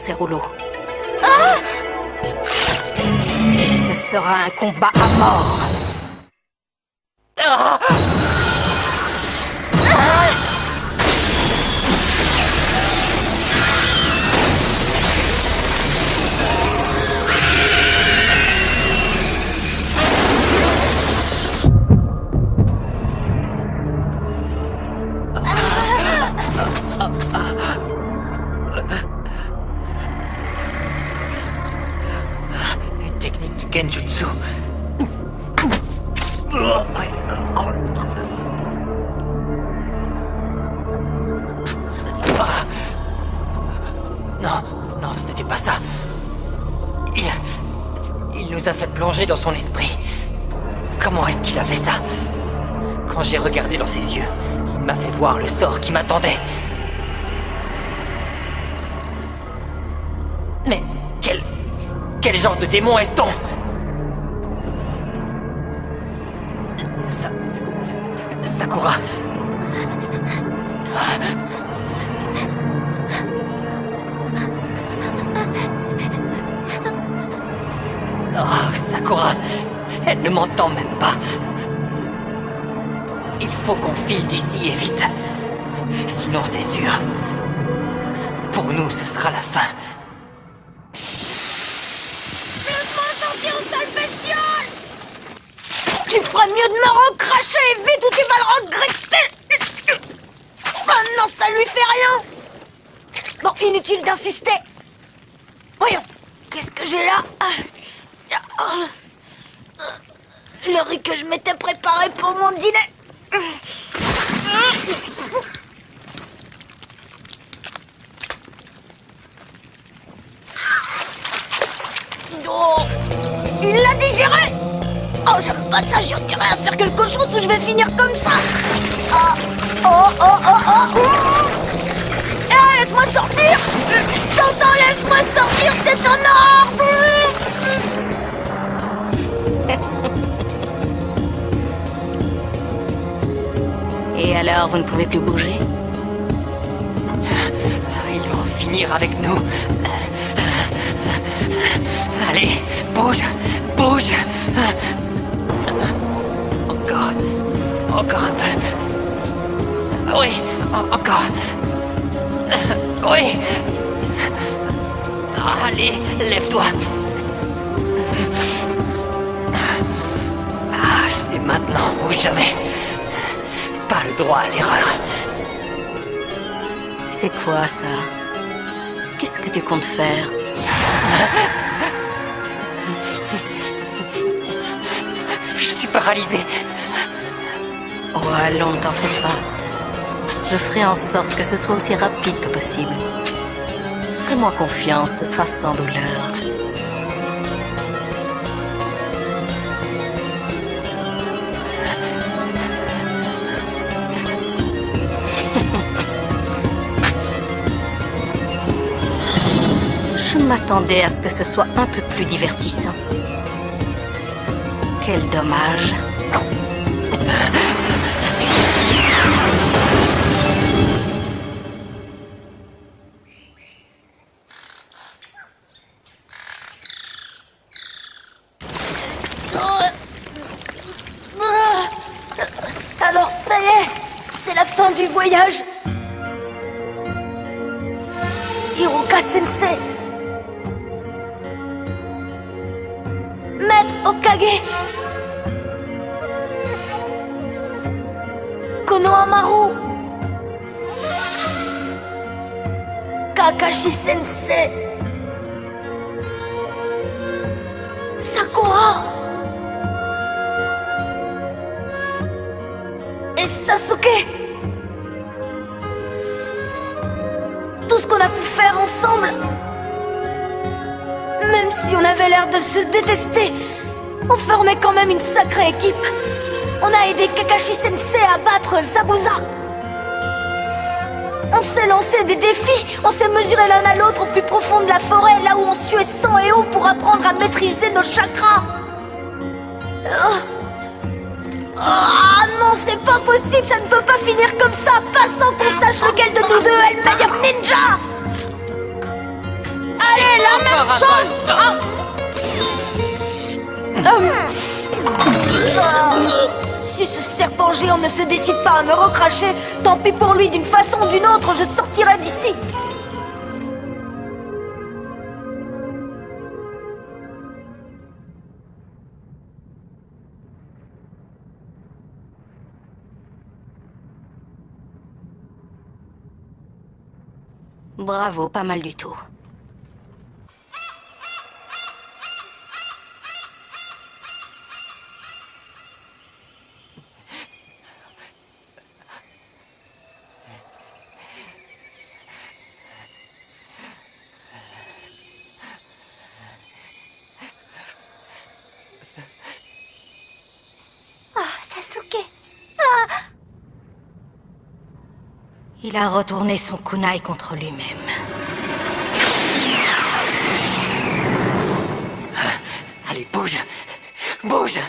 ces rouleaux. Et ce sera un combat à mort. Une technique du Genjutsu. Non, non, ce n'était pas ça. Il nous a fait plonger dans son esprit. Comment est-ce qu'il a fait ça? Quand j'ai regardé dans ses yeux, il m'a fait voir le sort qui m'attendait. Mais quel genre de démon est-ce-t-on? Sakura. Oh, Sakura, elle ne m'entend même pas. Il faut qu'on file d'ici et vite. Sinon, c'est sûr. Pour nous, ce sera la fin. Laisse-moi sortir, sale bestiole! Tu feras mieux de me recracher vite ou tu vas le regretter! Maintenant, ça lui fait rien! Bon, inutile d'insister. Voyons, qu'est-ce que j'ai là? Le riz que je m'étais préparé pour mon dîner. Oh, il l'a digéré. Oh, j'aime pas ça, j'ai intérêt à faire quelque chose ou je vais finir comme ça. Oh. Eh, laisse-moi sortir. T'entends, laisse-moi sortir, c'est un ordre. Et alors, vous ne pouvez plus bouger? Ils vont finir avec nous. Allez, bouge, bouge. Encore un peu. Oui, encore. Oui. Allez, lève-toi. C'est maintenant ou jamais. Pas le droit à l'erreur. C'est quoi ça? Qu'est-ce que tu comptes faire? Je suis paralysé. Oh, allons, t'en fais pas. Je ferai en sorte que ce soit aussi rapide que possible. Fais-moi confiance, ce sera sans douleur. Je m'attendais à ce que ce soit un peu plus divertissant. Quel dommage. Alors ça y est, c'est la fin du voyage. Hiruka Sensei, Maître Hokage, Konohamaru, Kakashi Sensei, Sakura et Sasuke. Tout ce qu'on a pu faire ensemble. Même si on avait l'air de se détester, on formait quand même une sacrée équipe. On a aidé Kakashi Sensei à battre Zabuza. On s'est lancé des défis, on s'est mesuré l'un à l'autre au plus profond de la forêt, là où on suait sang et eau pour apprendre à maîtriser nos chakras. Ah non, c'est pas possible, ça ne peut pas finir comme ça, pas sans qu'on sache lequel de nous deux est le meilleur ninja. même Encore un chose. Si ce serpent géant ne se décide pas à me recracher, tant pis pour lui, d'une façon ou d'une autre, je sortirai d'ici. Bravo, pas mal du tout. Sasuke. Il a retourné son kunai contre lui-même. Allez, bouge! Bouge!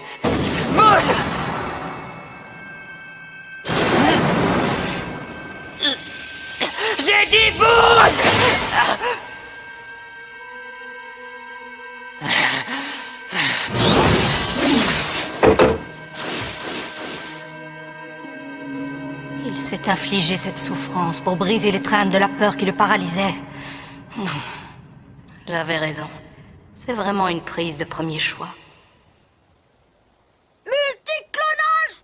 Bouge! J'ai dit bouge! Il s'est infligé cette souffrance pour briser l'étreinte de la peur qui le paralysait. J'avais raison. C'est vraiment une prise de premier choix. Multiclonage!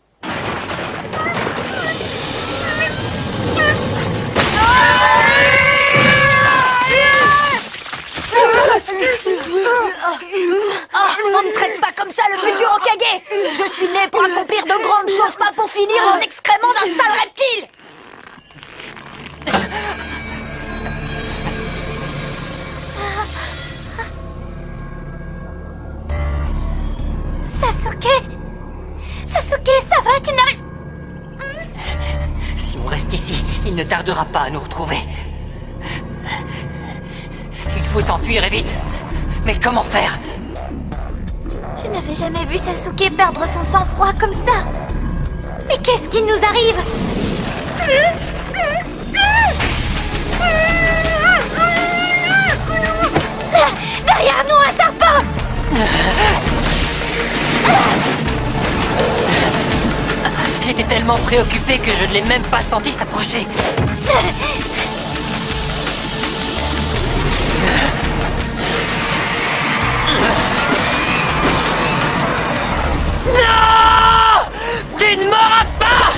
On ne traite pas comme ça le futur Hokage! Je suis né pour accomplir de grandes choses, pas pour finir en excrément d'un sale reptile! Sasuke, ça va, tu n'arrives... Si on reste ici, il ne tardera pas à nous retrouver. Il faut s'enfuir et vite. Mais comment faire? Je n'avais jamais vu Sasuke perdre son sang-froid comme ça. Mais qu'est-ce qui nous arrive? Derrière nous, un serpent! J'étais tellement préoccupé que je ne l'ai même pas senti s'approcher. Non! Tu ne m'auras pas!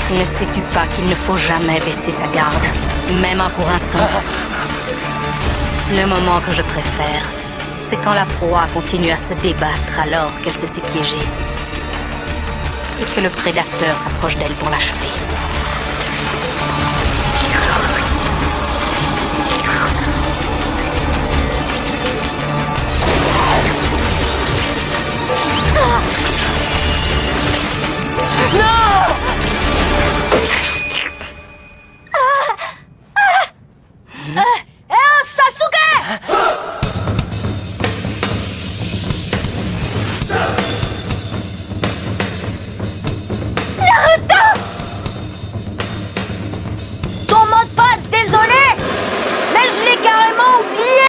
Ne sais-tu pas qu'il ne faut jamais baisser sa garde, même un court instant? Le moment que je préfère, c'est quand la proie continue à se débattre alors qu'elle se sait piégée. Et que le prédateur s'approche d'elle pour l'achever.